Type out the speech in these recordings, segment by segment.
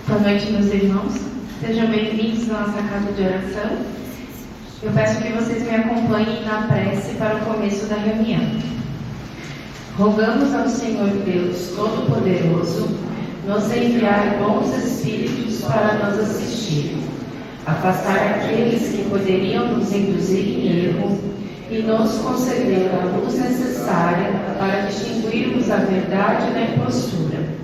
Boa noite, meus irmãos. Sejam bem-vindos à nossa casa de oração. Eu peço que vocês me acompanhem na prece para o começo da reunião. Rogamos ao Senhor Deus Todo-Poderoso nos enviar bons espíritos para nos assistir, afastar aqueles que poderiam nos induzir em erro e nos conceder a luz necessária para distinguirmos a verdade da impostura.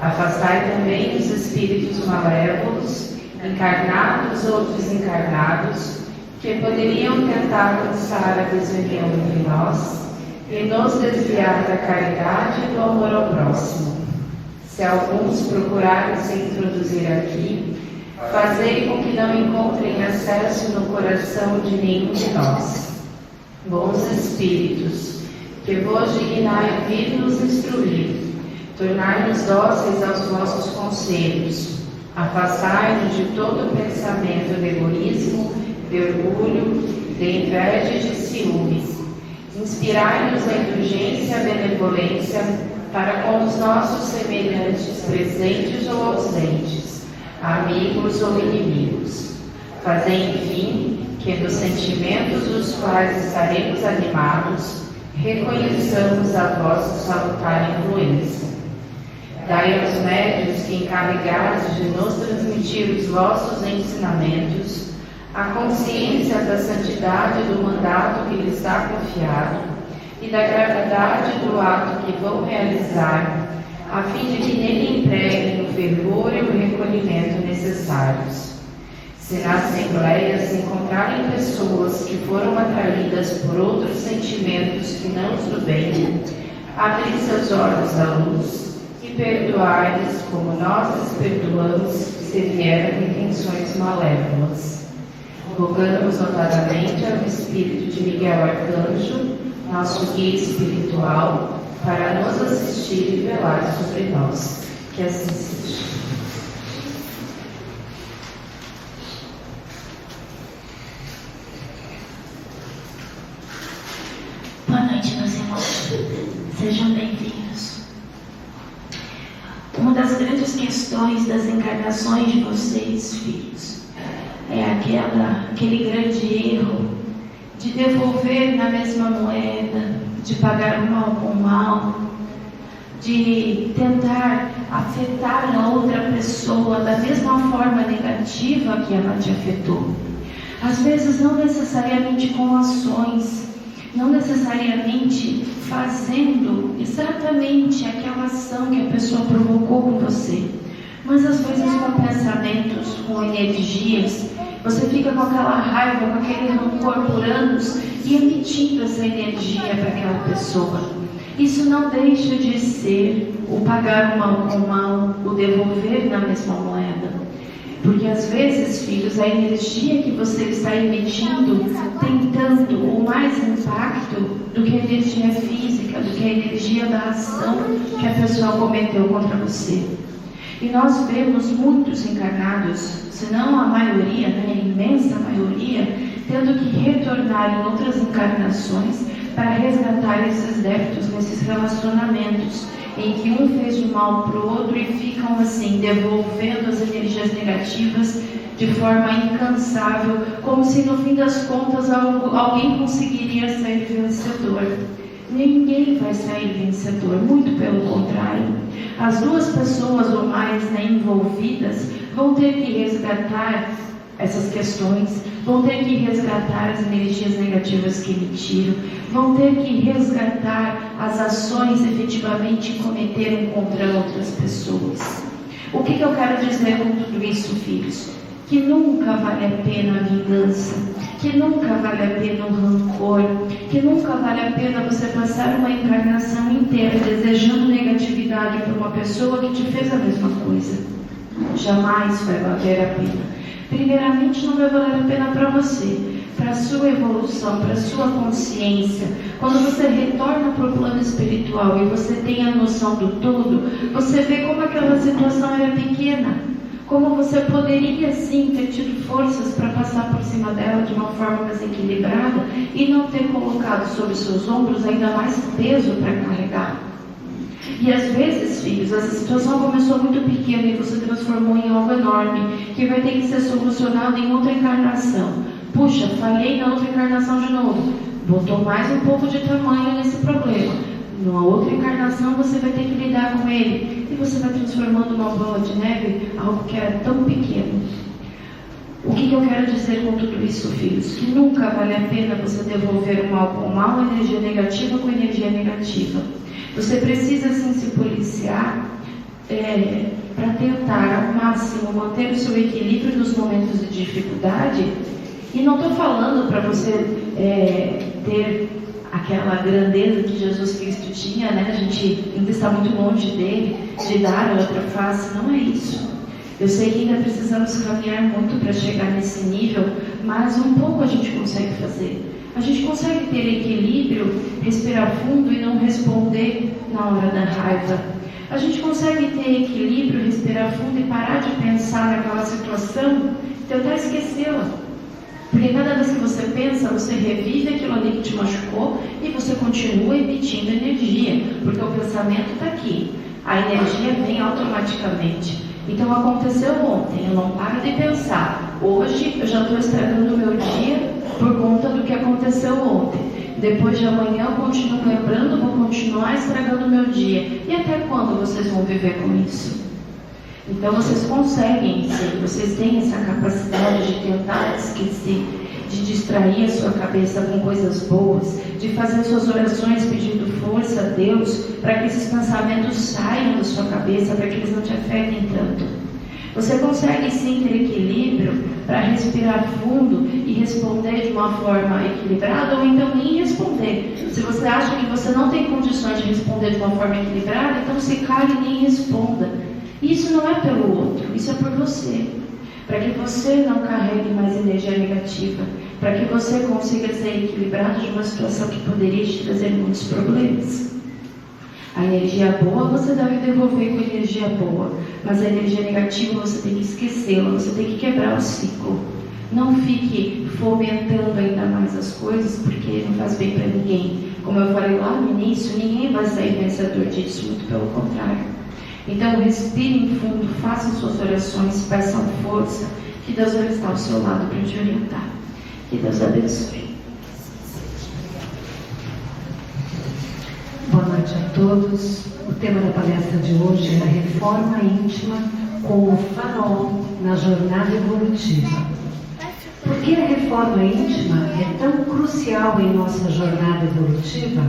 Afastai também os espíritos malévolos, encarnados ou desencarnados, que poderiam tentar lançar a desunião entre nós e nos desviar da caridade e do amor ao próximo. Se alguns procurarem se introduzir aqui, fazei com que não encontrem acesso no coração de nenhum de nós. Bons espíritos, que vos dignai vir nos instruir, tornai-nos dóceis aos vossos conselhos, afastai-nos de todo pensamento de egoísmo, de orgulho, de inveja e de ciúmes. Inspirai-nos a indulgência e a benevolência para com os nossos semelhantes presentes ou ausentes, amigos ou inimigos. Fazei, enfim, que nos sentimentos dos quais estaremos animados, reconheçamos a vossa salutar influência. Dai aos médiuns que encarregados de nos transmitir os vossos ensinamentos a consciência da santidade do mandato que lhes está confiado e da gravidade do ato que vão realizar, a fim de que nele empreguem o fervor e o recolhimento necessários. Se na Assembleia se encontrarem pessoas que foram atraídas por outros sentimentos que não os do bem, abri seus olhos à luz e perdoai-lhes como nós lhes perdoamos se vieram intenções malévolas. Rogamos notadamente ao Espírito de Miguel Arcanjo, nosso guia espiritual, para nos assistir e velar sobre nós. Que assim seja. Boa noite, meus irmãos. Sejam bem-vindos. Uma das grandes questões das encarnações de vocês, filhos, é aquele grande erro de devolver na mesma moeda, de pagar o mal com o mal, de tentar afetar a outra pessoa da mesma forma negativa que ela te afetou. Às vezes não necessariamente com ações, não necessariamente fazendo exatamente aquela ação que a pessoa provocou com você, mas às vezes com pensamentos, com energias. Você fica com aquela raiva, com aquele rancor por anos e emitindo essa energia para aquela pessoa. Isso não deixa de ser o pagar o mal com o mal, o devolver na mesma moeda. Porque às vezes, filhos, a energia que você está emitindo tem tanto ou mais impacto do que a energia física, do que a energia da ação que a pessoa cometeu contra você. E nós vemos muitos encarnados, se não a maioria, a imensa maioria, tendo que retornar em outras encarnações para resgatar esses débitos nesses relacionamentos, em que um fez de mal para o outro e ficam assim, devolvendo as energias negativas de forma incansável, como se no fim das contas alguém conseguiria sair vencedor. Ninguém vai sair vencedor, muito pelo contrário. As duas pessoas ou mais envolvidas vão ter que resgatar essas questões, vão ter que resgatar as energias negativas que emitiram, vão ter que resgatar as ações efetivamente que cometeram contra outras pessoas. O que eu quero dizer com tudo isso, filhos? Que nunca vale a pena a vingança, que nunca vale a pena o rancor, que nunca vale a pena você passar uma encarnação inteira desejando negatividade para uma pessoa que te fez a mesma coisa. Jamais vai valer a pena. Primeiramente, não vai valer a pena para você, para a sua evolução, para a sua consciência. Quando você retorna para o plano espiritual e você tem a noção do todo, você vê como aquela situação era pequena, como você poderia sim ter tido forças para passar por cima dela de uma forma mais equilibrada e não ter colocado sobre seus ombros ainda mais peso para carregar. E às vezes, filhos, essa situação começou muito pequena e você transformou em algo enorme, que vai ter que ser solucionado em outra encarnação. Puxa, falhei na outra encarnação de novo. Botou mais um pouco de tamanho nesse problema. Numa outra encarnação você vai ter que lidar com ele. E você vai transformando uma bola de neve, algo que era tão pequeno. O que eu quero dizer com tudo isso, filhos? Que nunca vale a pena você devolver o mal com o mal, a energia negativa com a energia negativa. Você precisa sim se policiar para tentar ao máximo manter o seu equilíbrio nos momentos de dificuldade. E não estou falando para você ter aquela grandeza que Jesus Cristo tinha, né? A gente ainda está muito longe dele, de dar a outra face. Não é isso. Eu sei que ainda precisamos caminhar muito para chegar nesse nível, mas um pouco a gente consegue fazer. A gente consegue ter equilíbrio, respirar fundo e não responder na hora da raiva. A gente consegue ter equilíbrio, respirar fundo e parar de pensar naquela situação e tentar esquecê-la. Porque cada vez que você pensa, você revive aquilo ali que te machucou e você continua emitindo energia, porque o pensamento está aqui. A energia vem automaticamente. Então aconteceu ontem, eu não paro de pensar. Hoje eu já estou estragando o meu dia por conta do que aconteceu ontem. Depois de amanhã eu continuo lembrando, vou continuar estragando o meu dia. E até quando vocês vão viver com isso? Então vocês conseguem, sim, vocês têm essa capacidade de tentar esquecer, de distrair a sua cabeça com coisas boas, de fazer suas orações pedindo força a Deus para que esses pensamentos saiam da sua cabeça, para que eles não te afetem tanto. Você consegue sim ter equilíbrio para respirar fundo e responder de uma forma equilibrada, ou então nem responder. Se você acha que você não tem condições de responder de uma forma equilibrada, então se cale e nem responda. Isso não é pelo outro, isso é por você. Para que você não carregue mais energia negativa, para que você consiga ser equilibrado de uma situação que poderia te trazer muitos problemas. A energia boa você deve devolver com energia boa, mas a energia negativa você tem que esquecê-la, você tem que quebrar o ciclo. Não fique fomentando ainda mais as coisas, porque não faz bem para ninguém. Como eu falei lá no início, ninguém vai sair vencedor disso, muito pelo contrário. Então respirem fundo, façam suas orações, peçam força, que Deus vai estar ao seu lado para te orientar. Que Deus abençoe. Boa noite a todos. O tema da palestra de hoje é a reforma íntima como farol na jornada evolutiva. Por que a reforma íntima é tão crucial em nossa jornada evolutiva?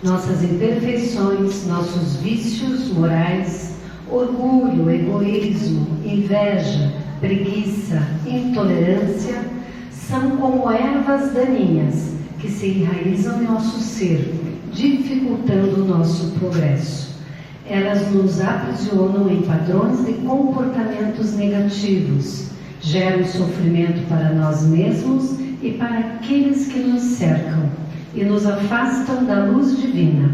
Nossas imperfeições, nossos vícios morais, orgulho, egoísmo, inveja, preguiça, intolerância, são como ervas daninhas que se enraizam em nosso ser, dificultando o nosso progresso. Elas nos aprisionam em padrões de comportamentos negativos, geram sofrimento para nós mesmos e para aqueles que nos cercam, e nos afastam da luz divina.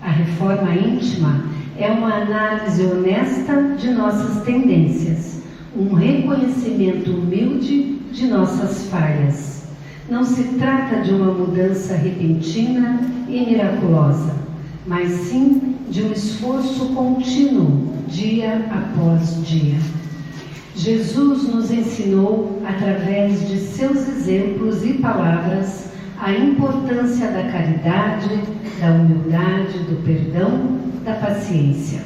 A reforma íntima é uma análise honesta de nossas tendências, um reconhecimento humilde de nossas falhas. Não se trata de uma mudança repentina e miraculosa, mas sim de um esforço contínuo, dia após dia. Jesus nos ensinou, através de seus exemplos e palavras, a importância da caridade, da humildade, do perdão, da paciência.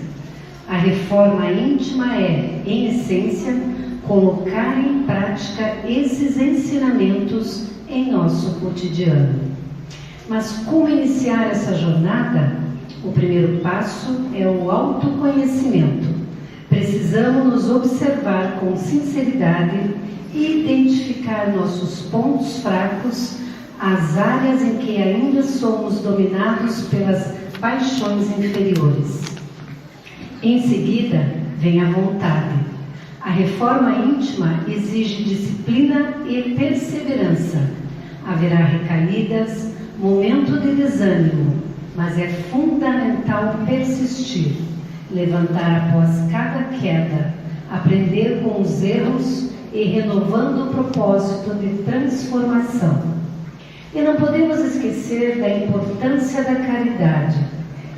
A reforma íntima é, em essência, colocar em prática esses ensinamentos em nosso cotidiano. Mas como iniciar essa jornada? O primeiro passo é o autoconhecimento. Precisamos nos observar com sinceridade e identificar nossos pontos fracos, as áreas em que ainda somos dominados pelas paixões inferiores. Em seguida, vem a vontade. A reforma íntima exige disciplina e perseverança. Haverá recaídas, momento de desânimo, mas é fundamental persistir, levantar após cada queda, aprender com os erros e renovando o propósito de transformação. E não podemos esquecer da importância da caridade.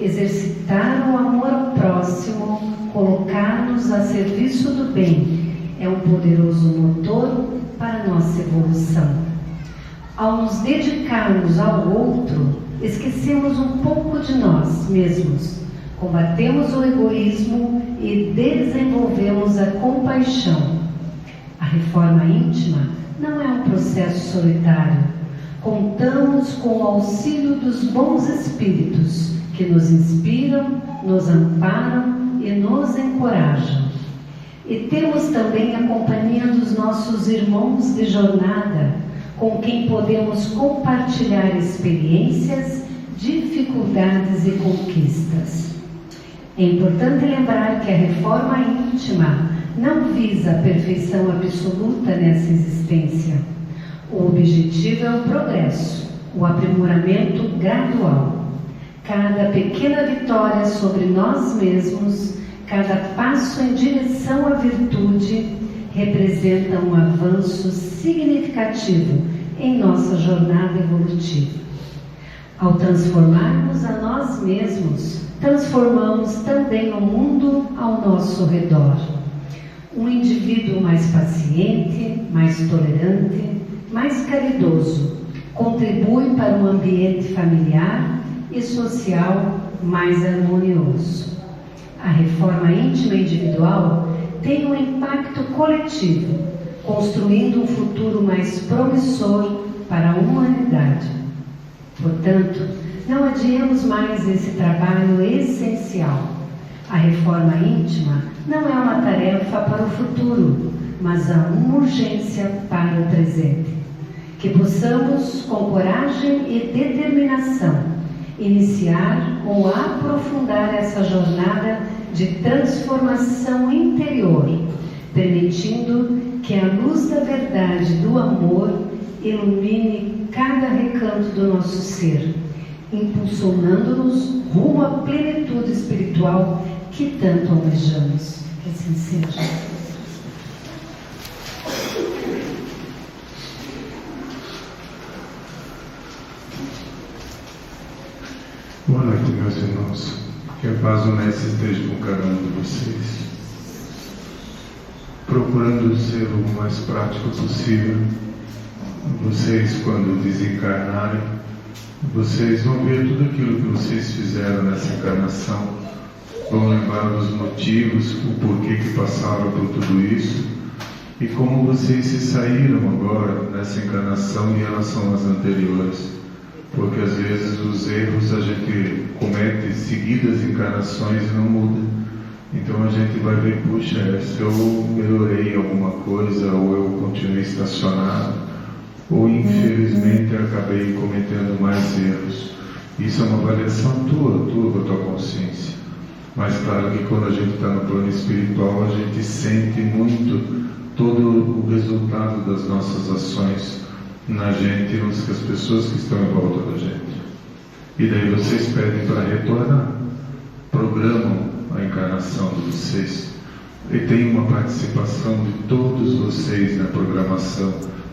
Exercitar o amor ao próximo, colocar-nos a serviço do bem, é um poderoso motor para a nossa evolução. Ao nos dedicarmos ao outro, esquecemos um pouco de nós mesmos, combatemos o egoísmo e desenvolvemos a compaixão. A reforma íntima não é um processo solitário. Contamos com o auxílio dos bons espíritos que nos inspiram, nos amparam e nos encorajam. E temos também a companhia dos nossos irmãos de jornada, com quem podemos compartilhar experiências, dificuldades e conquistas. É importante lembrar que a reforma íntima não visa a perfeição absoluta nessa existência. O objetivo é o progresso, o aprimoramento gradual. Cada pequena vitória sobre nós mesmos, cada passo em direção à virtude, representa um avanço significativo em nossa jornada evolutiva. Ao transformarmos a nós mesmos, transformamos também o mundo ao nosso redor. Um indivíduo mais paciente, mais tolerante, mais caridoso, contribui para um ambiente familiar e social mais harmonioso. A reforma íntima individual tem um impacto coletivo, construindo um futuro mais promissor para a humanidade. Portanto, não adiemos mais esse trabalho essencial. A reforma íntima não é uma tarefa para o futuro, mas uma urgência para o presente. Que possamos, com coragem e determinação, iniciar ou aprofundar essa jornada de transformação interior, permitindo que a luz da verdade do amor ilumine cada recanto do nosso ser, impulsionando-nos rumo à plenitude espiritual que tanto almejamos. Que assim seja. Boa noite, meus irmãos. Que a paz do Mestre esteja com cada um de vocês. Procurando ser o mais prático possível, vocês, quando desencarnarem, vocês vão ver tudo aquilo que vocês fizeram nessa encarnação, vão lembrar dos motivos, o porquê que passaram por tudo isso e como vocês se saíram agora nessa encarnação em relação às anteriores. Porque às vezes os erros a gente comete seguidas encarnações e não muda. Então a gente vai ver, puxa, se eu melhorei alguma coisa, ou eu continuei estacionado, ou infelizmente eu acabei cometendo mais erros. Isso é uma avaliação tua com a tua consciência. Mas claro que quando a gente está no plano espiritual, a gente sente muito todo o resultado das nossas ações na gente e nas pessoas que estão em volta da gente. E daí vocês pedem para retornar, programam a encarnação de vocês e tem uma participação de todos vocês na programação.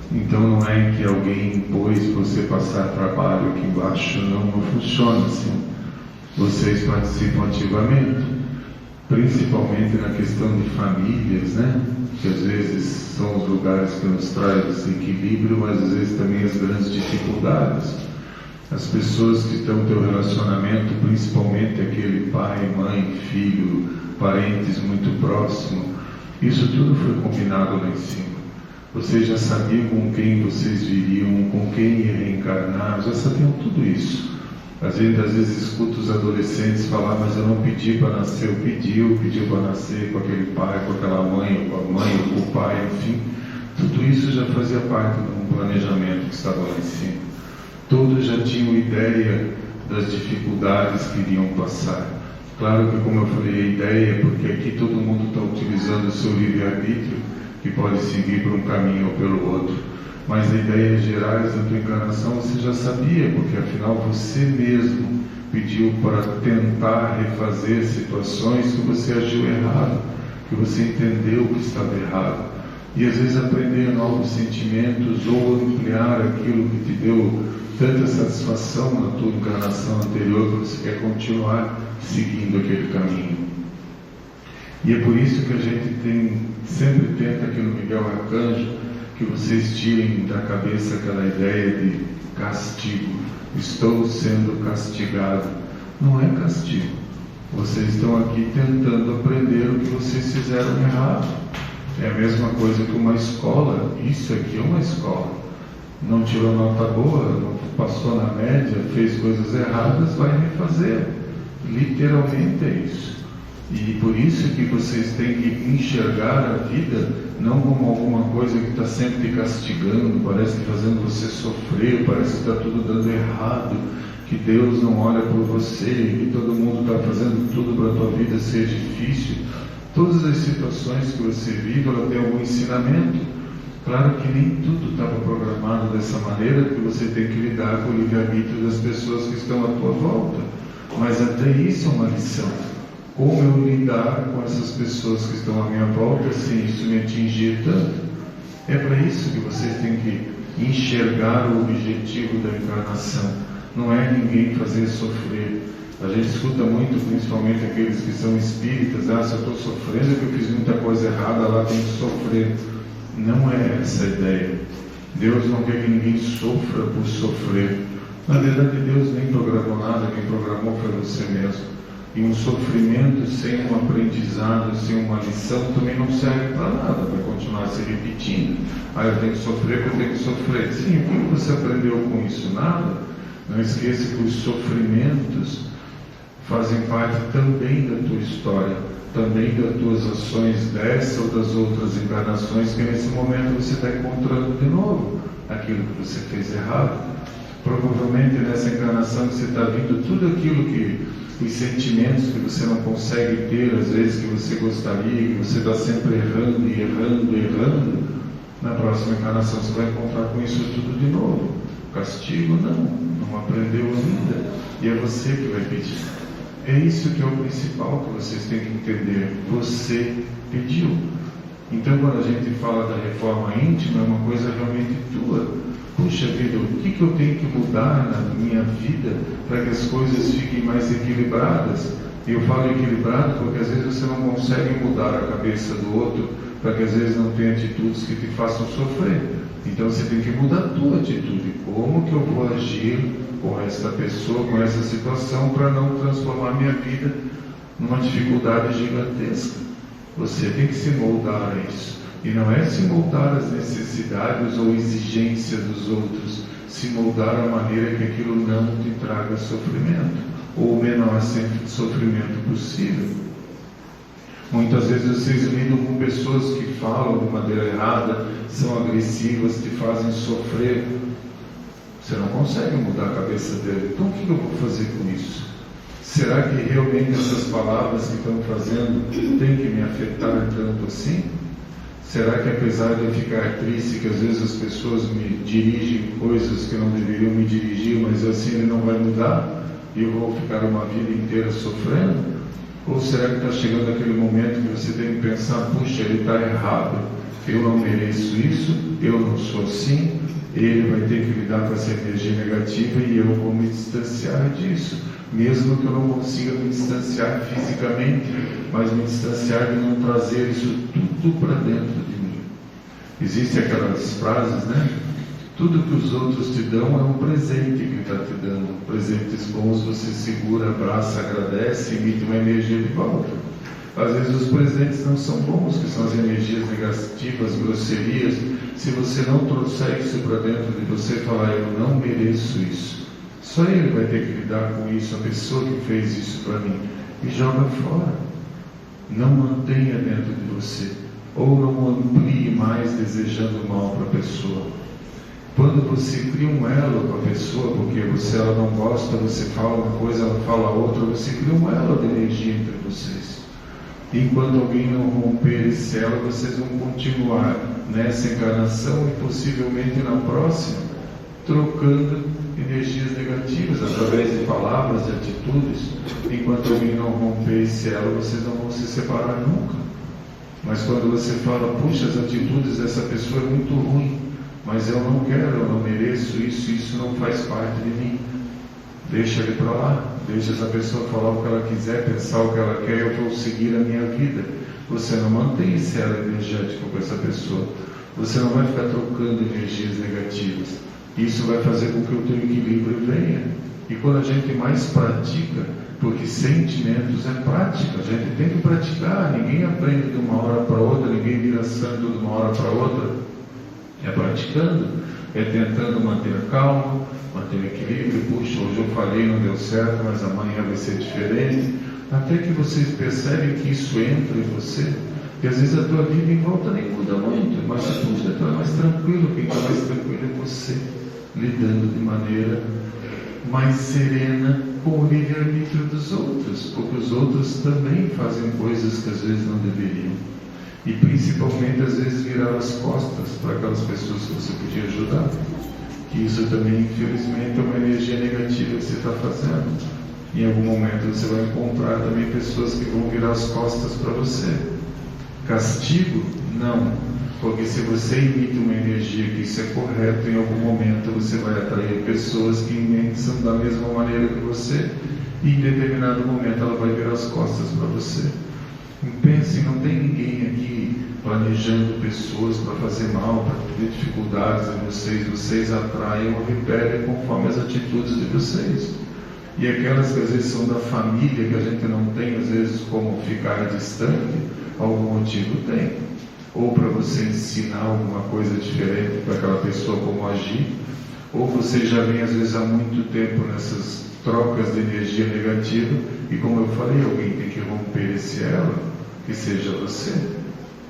Então não é que alguém impôs você passar trabalho aqui embaixo, não funciona assim. Vocês participam ativamente, principalmente na questão de famílias, né? Que às vezes são os lugares que nos trazem esse equilíbrio, mas às vezes também as grandes dificuldades. As pessoas que estão no teu relacionamento, principalmente aquele pai, mãe, filho, parentes muito próximos, isso tudo foi combinado lá em cima. Vocês já sabiam com quem vocês viriam, com quem ia reencarnar, já sabiam tudo isso. Às vezes escuto os adolescentes falar, mas eu não pedi para nascer, eu pediu para nascer com aquele pai, com aquela mãe, ou com a mãe, ou com o pai, enfim. Tudo isso já fazia parte de um planejamento que estava lá em cima. Todos já tinham ideia das dificuldades que iriam passar. Claro que, como eu falei, a ideia, porque aqui todo mundo está utilizando o seu livre-arbítrio, que pode seguir por um caminho ou pelo outro. Mas a ideias gerais da tua encarnação você já sabia, porque afinal você mesmo pediu para tentar refazer situações que você agiu errado, que você entendeu que estava errado. e às vezes aprender novos sentimentos ou ampliar aquilo que te deu tanta satisfação na tua encarnação anterior, que você quer continuar seguindo aquele caminho. E é por isso que a gente sempre tenta aqui no Miguel Arcanjo que vocês tirem da cabeça aquela ideia de castigo. Estou sendo castigado. Não é castigo. Vocês estão aqui tentando aprender o que vocês fizeram errado. É a mesma coisa que uma escola. Isso aqui é uma escola. Não tirou nota boa, não passou na média, fez coisas erradas, vai refazer. Literalmente é isso. E por isso que vocês têm que enxergar a vida não como alguma coisa que está sempre te castigando, parece que fazendo você sofrer, parece que está tudo dando errado, que Deus não olha por você, que todo mundo está fazendo tudo para a tua vida ser difícil. Todas as situações que você vive, ela tem algum ensinamento. Claro que nem tudo estava programado dessa maneira, porque você tem que lidar com o livre-arbítrio das pessoas que estão à tua volta. Mas até isso é uma lição. Como eu lidar com essas pessoas que estão à minha volta sem isso me atingir tanto? É para isso que vocês têm que enxergar o objetivo da encarnação. Não é ninguém fazer sofrer. A gente escuta muito, principalmente aqueles que são espíritas, se eu estou sofrendo é que eu fiz muita coisa errada, lá tem que sofrer. Não é essa a ideia. Deus não quer que ninguém sofra por sofrer. Na verdade, Deus nem programou nada, quem programou foi você mesmo. E um sofrimento sem um aprendizado, sem uma lição, também não serve para nada, vai continuar se repetindo. Eu tenho que sofrer porque eu tenho que sofrer. Sim, o que você aprendeu com isso? Nada. Não esqueça que os sofrimentos fazem parte também da tua história, também das tuas ações dessa ou das outras encarnações, que nesse momento você está encontrando de novo aquilo que você fez errado. Provavelmente nessa encarnação que você está vindo tudo aquilo que os sentimentos que você não consegue ter, às vezes que você gostaria, que você está sempre errando e errando e errando, na próxima encarnação você vai encontrar com isso tudo de novo. Castigo não aprendeu ainda, e é você que vai pedir. É isso que é o principal que vocês têm que entender. Você pediu. Então quando a gente fala da reforma íntima, é uma coisa realmente tua. Puxa vida, o que eu tenho que mudar na minha vida para que as coisas fiquem mais equilibradas? E eu falo equilibrado porque às vezes você não consegue mudar a cabeça do outro, para que às vezes não tenha atitudes que te façam sofrer. Então você tem que mudar a tua atitude. Como que eu vou agir com essa pessoa, com essa situação, para não transformar minha vida numa dificuldade gigantesca? Você tem que se moldar a isso. E não é se moldar às necessidades ou exigências dos outros, se moldar a maneira que aquilo não te traga sofrimento, ou o menor sofrimento possível. Muitas vezes vocês lidam com pessoas que falam de maneira errada, são agressivas, te fazem sofrer. Você não consegue mudar a cabeça dele. Então o que eu vou fazer com isso? Será que realmente essas palavras que estão fazendo têm que me afetar tanto assim? Será que apesar de eu ficar triste, que às vezes as pessoas me dirigem coisas que não deveriam me dirigir, mas assim ele não vai mudar e eu vou ficar uma vida inteira sofrendo? Ou será que está chegando aquele momento que você tem que pensar, puxa, ele está errado, eu não mereço isso, eu não sou assim, ele vai ter que lidar com essa energia negativa e eu vou me distanciar disso, mesmo que eu não consiga me distanciar fisicamente, mas me distanciar de não trazer isso tudo para dentro de mim. Existem aquelas frases, né? Tudo que os outros te dão é um presente que está te dando. Presentes bons você segura, abraça, agradece e emite uma energia de volta. Às vezes os presentes não são bons, que são as energias negativas, grosserias. Se você não trouxer isso para dentro de você e falar, eu não mereço isso, só ele vai ter que lidar com isso, a pessoa que fez isso para mim, e joga fora. Não mantenha dentro de você, ou não amplie mais desejando mal para a pessoa. Quando você cria um elo com a pessoa, porque ela não gosta, você fala uma coisa, ela fala outra, você cria um elo de energia entre vocês. Enquanto alguém não romper esse elo, vocês vão continuar nessa encarnação e possivelmente na próxima, trocando energias negativas através de palavras, de atitudes. Enquanto alguém não romper esse elo, vocês não vão se separar nunca. Mas quando você fala, puxa, as atitudes dessa pessoa é muito ruim, mas eu não quero, eu não mereço isso não faz parte de mim. Deixa ele para lá, deixa essa pessoa falar o que ela quiser, pensar o que ela quer, eu vou seguir a minha vida. Você não mantém esse elo energético com essa pessoa. Você não vai ficar trocando energias negativas. Isso vai fazer com que o teu equilíbrio venha. E quando a gente mais pratica, porque sentimentos é prática, a gente tem que praticar, ninguém aprende de uma hora para outra, ninguém vira santo de uma hora para outra. É praticando, é tentando manter a calma, manter o equilíbrio. Puxa, hoje eu falei, não deu certo, mas amanhã vai ser diferente. Até que vocês percebem que isso entra em você, que às vezes a tua vida em volta nem muda muito, mas puxa, tu é mais tranquilo, quem está mais tranquilo é você, lidando de maneira mais serena com o livre-arbítrio dos outros, porque os outros também fazem coisas que às vezes não deveriam. E principalmente às vezes virar as costas para aquelas pessoas que você podia ajudar. Que isso também, infelizmente, é uma energia negativa que você está fazendo. Em algum momento você vai encontrar também pessoas que vão virar as costas para você. Castigo? Não. Porque se você emite uma energia que isso é correto, em algum momento você vai atrair pessoas que pensam da mesma maneira que você, e em determinado momento ela vai virar as costas para você. Pense, não tem ninguém aqui planejando pessoas para fazer mal, para ter dificuldades em vocês. Vocês atraem ou repelem conforme as atitudes de vocês. E aquelas que às vezes são da família, que a gente não tem às vezes como ficar distante, algum motivo tem. Ou para você ensinar alguma coisa diferente para aquela pessoa como agir, ou você já vem às vezes há muito tempo nessas trocas de energia negativa, e como eu falei, alguém tem que romper esse elo, que seja você.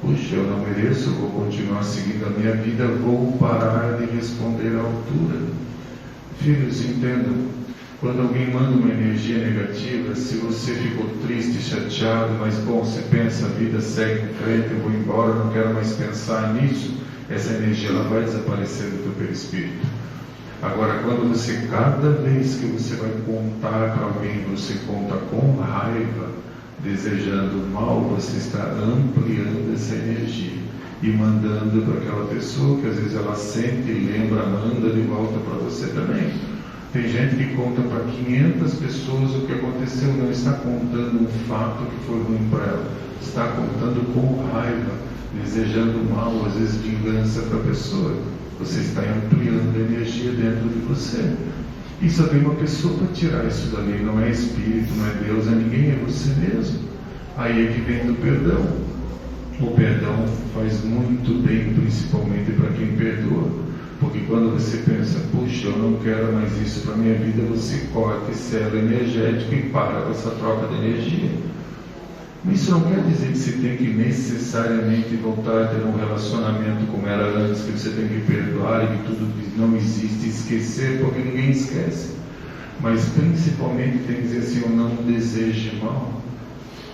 Puxa, eu não mereço, eu vou continuar seguindo a minha vida, vou parar de responder à altura. Filhos, entendam, quando alguém manda uma energia negativa, se você ficou triste, chateado, mas bom, você pensa, a vida segue em frente, eu vou embora, não quero mais pensar nisso, essa energia ela vai desaparecer do teu perispírito. Agora, quando você, cada vez que você vai contar para alguém, você conta com raiva, desejando mal, você está ampliando essa energia e mandando para aquela pessoa que às vezes ela sente e lembra, manda de volta para você também. Tem gente que conta para 500 pessoas o que aconteceu, não está contando um fato que foi ruim para ela, está contando com raiva, desejando mal, às vezes vingança para a pessoa. Você está ampliando a energia dentro de você. E só tem uma pessoa para tirar isso dali, não é espírito, não é Deus, é ninguém, é você mesmo. Aí é que vem do perdão. O perdão faz muito bem, principalmente para quem perdoa. Porque quando você pensa, puxa, eu não quero mais isso para a minha vida, você corta esse elo energético e para com essa troca de energia. Isso não quer dizer que você tem que necessariamente voltar a ter um relacionamento como era antes, que você tem que perdoar e que tudo não existe, esquecer, porque ninguém esquece. Mas principalmente tem que dizer assim, eu não desejo mal.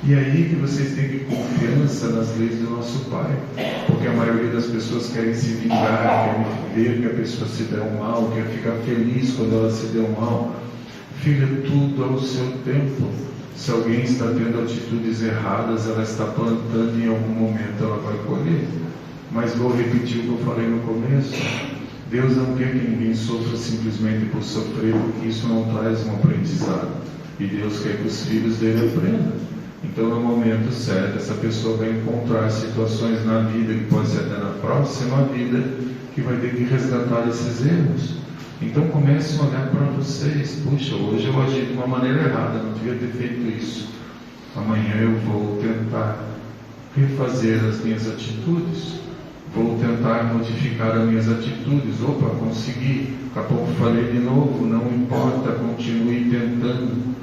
E aí que vocês têm que ter confiança nas leis do nosso Pai, porque a maioria das pessoas querem se vingar, querem ver que a pessoa se deu mal, quer ficar feliz quando ela se deu mal. Filha, tudo ao seu tempo. Se alguém está tendo atitudes erradas, ela está plantando e em algum momento ela vai colher. Mas vou repetir o que eu falei no começo. Deus não quer que ninguém sofra simplesmente por sofrer, porque isso não traz um aprendizado. E Deus quer que os filhos dele aprendam. Então, no momento certo, essa pessoa vai encontrar situações na vida, que pode ser até na próxima vida, que vai ter que resgatar esses erros. Então comecem a olhar para vocês. Puxa, hoje eu agi de uma maneira errada, não devia ter feito isso. Amanhã eu vou tentar refazer as minhas atitudes. Vou tentar modificar as minhas atitudes. Opa, consegui. Daqui a pouco falei de novo. Não importa, continue tentando.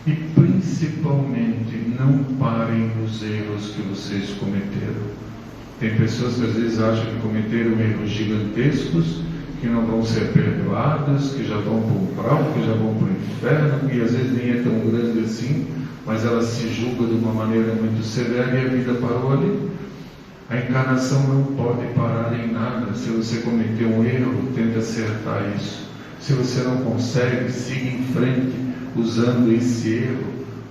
E principalmente, não parem nos erros que vocês cometeram. Tem pessoas que às vezes acham que cometeram erros gigantescos, que não vão ser perdoadas, que já vão para o umbral, que já vão para o inferno, e às vezes nem é tão grande assim, mas ela se julga de uma maneira muito severa e a vida parou ali. A encarnação não pode parar em nada. Se você cometeu um erro, tente acertar isso. Se você não consegue, siga em frente, usando esse erro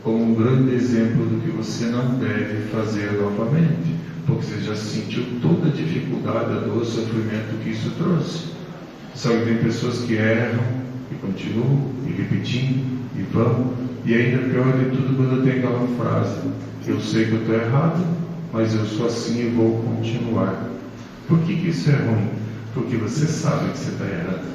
como um grande exemplo do que você não deve fazer novamente. porque você já sentiu toda a dificuldade, a dor, o sofrimento que isso trouxe. Só que tem pessoas que erram e continuam, e repetindo, e vão, e ainda pior de tudo quando tem aquela frase: eu sei que eu estou errado, mas eu sou assim e vou continuar. Por que isso é ruim? Porque você sabe que você está errado,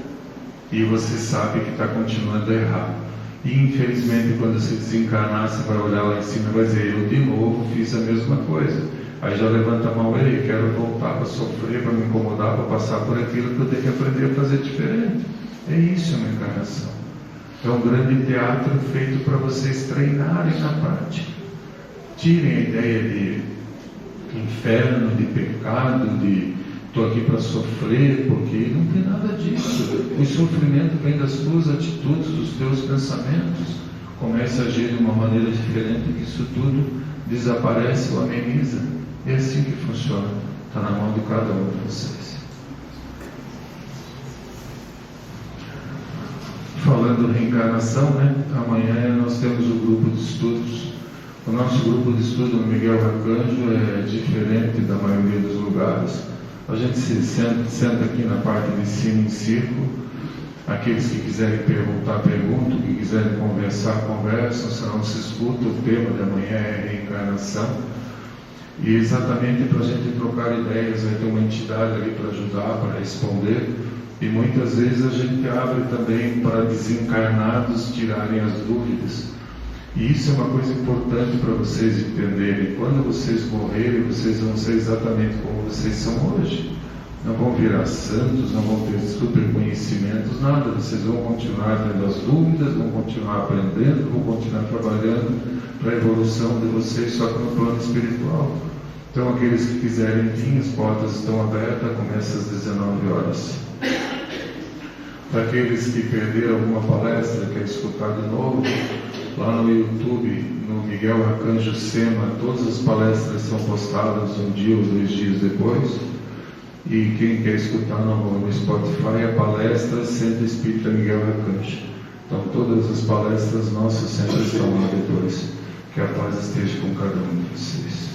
e você sabe que está continuando errado. E infelizmente, quando você desencarnar, você vai olhar lá em cima e vai dizer: eu de novo fiz a mesma coisa. Aí já levanta a mão: ei, quero voltar para sofrer, para me incomodar, para passar por aquilo que eu tenho que aprender a fazer diferente. É isso uma encarnação. É um grande teatro feito para vocês treinarem na prática. Tirem a ideia de inferno, de pecado, de estou aqui para sofrer, porque não tem nada disso. O sofrimento vem das tuas atitudes, dos teus pensamentos. Começa a agir de uma maneira diferente, que isso tudo desaparece ou ameniza. É assim que funciona. Está na mão de cada um de vocês. Falando reencarnação, né? Amanhã nós temos o grupo de estudos. O nosso grupo de estudo no Miguel Arcanjo é diferente da maioria dos lugares. A gente se senta aqui na parte de cima em círculo. Aqueles que quiserem perguntar, perguntam. Que quiserem conversar, conversam. Senão se escuta. O tema de amanhã é reencarnação. E exatamente para a gente trocar ideias, vai ter uma entidade ali para ajudar, para responder. E muitas vezes a gente abre também para desencarnados tirarem as dúvidas. E isso é uma coisa importante para vocês entenderem. Quando vocês morrerem, vocês vão ser exatamente como vocês são hoje. Não vão virar santos, não vão ter super conhecimentos, nada. Vocês vão continuar tendo as dúvidas, vão continuar aprendendo, vão continuar trabalhando para a evolução de vocês, só que no plano espiritual. Então, aqueles que quiserem vir, as portas estão abertas, começa às 19 horas. Para aqueles que perderam alguma palestra, quer escutar de novo, lá no YouTube, no Miguel Arcanjo Sema, todas as palestras são postadas um dia ou 2 dias depois. E quem quer escutar no Spotify, a palestra Centro Espírita Miguel Arcanjo. Então todas as palestras nossas sempre estão lá depois. Que a paz esteja com cada um de vocês.